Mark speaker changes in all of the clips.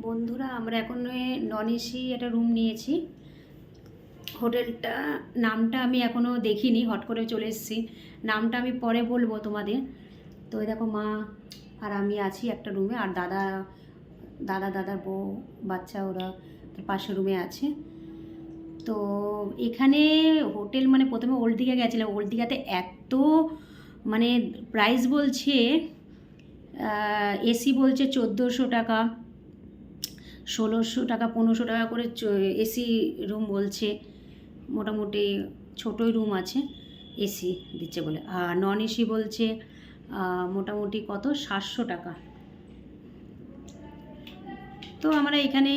Speaker 1: বন্ধুরা আমরা এখন নন এসি একটা রুম নিয়েছি। হোটেলটা নামটা আমি এখনও দেখিনি, হট করে চলে এসেছি। নামটা আমি পরে বলবো তোমাদের। তো এই দেখো মা আর আমি আছি একটা রুমে, আর দাদার বউ বাচ্চা ওরা পাশের রুমে আছে। তো এখানে হোটেল মানে প্রথমে ওল্ড দীঘা গেছিলাম। ওল্ড দীঘাতে এত মানে প্রাইস বলছে, এসি বলছে 1400 টাকা, 1600 টাকা, 1500 টাকা করে এসি রুম বলছে। মোটামুটি ছোটোই রুম আছে, এসি দিচ্ছে বলে। আর নন এসি বলছে মোটামুটি কত 700 টাকা। তো আমরা এখানে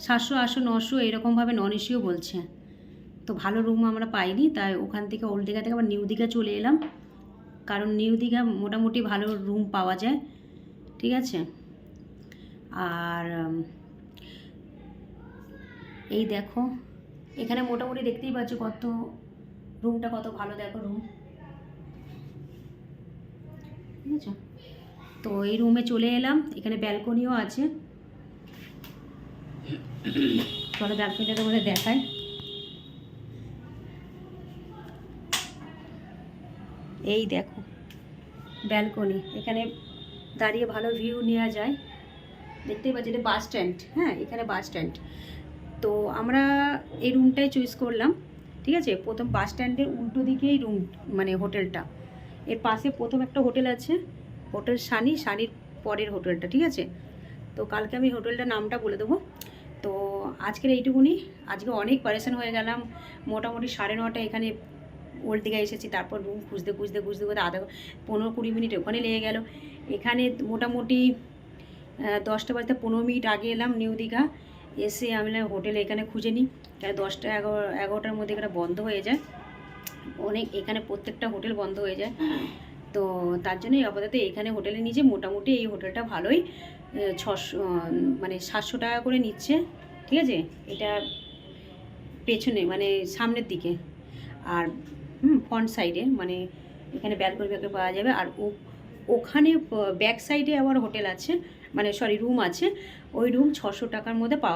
Speaker 1: 700, 800, 900 এরকমভাবে নন এসিও বলছে। তো ভালো রুম আমরা পাইনি, তাই ওখান থেকে ওল্ড দীঘা থেকে আবার নিউ দীঘা চলে এলাম, কারণ নিউ দীঘা মোটামুটি ভালো রুম পাওয়া যায়। ঠিক আছে। আর এই দেখো এখানে মোটামুটি দেখতেই পাচ্ছ কত রুমটা কত ভালো, দেখো রুম। ঠিক আছে। তো এই রুমে চলে এলাম, এখানে ব্যালকনিও আছে। চলো ব্যালকনিটা তোমাদের দেখায়। এই দেখো ব্যালকনি, এখানে দাঁড়িয়ে ভালো ভিউ নেওয়া যায়। দেখতেই পাচ্ছি এটা বাস স্ট্যান্ড। হ্যাঁ, এখানে বাস স্ট্যান্ড। তো আমরা এই রুমটাই চয়েস করলাম। ঠিক আছে। প্রথম বাস স্ট্যান্ডের উল্টো দিকেই রুম, মানে হোটেলটা। এর পাশে প্রথম একটা হোটেল আছে, হোটেল সানির পরের হোটেলটা। ঠিক আছে। তো কালকে আমি হোটেলটার নামটা বলে দেবো। তো আজকের এইটুকুনি। আজকে অনেক পারেশান হয়ে গেলাম। মোটামুটি 9:30 এখানে ওল্ড দীঘা এসেছি, তারপর রুম খুঁজতে আধা 15-20 মিনিট ওখানে লেগে গেল। এখানে মোটামুটি 10টা বাজতে 15 মিনিট আগে এলাম নিউ দীঘা। এসে আমি হোটেল এখানে খুঁজে নিই, তাই 10টা 11টার মধ্যে এখানে বন্ধ হয়ে যায়। এখানে প্রত্যেকটা হোটেল বন্ধ হয়ে যায়। তো তার জন্যই আপাতত এখানে হোটেলে নিয়েছে। মোটামুটি এই হোটেলটা ভালোই, 600 মানে 700 টাকা করে নিচ্ছে। ঠিক আছে। এটা পেছনে মানে সামনের দিকে, আর ফ্রন্ট সাইডে, মানে এখানে ব্যালকনি পাওয়া যাবে। আর ওখানে ব্যাক সাইডে আবার হোটেল আছে, মানে সরি রুম আছে। ওই রুম 600 টাকার মধ্যে পাওয়া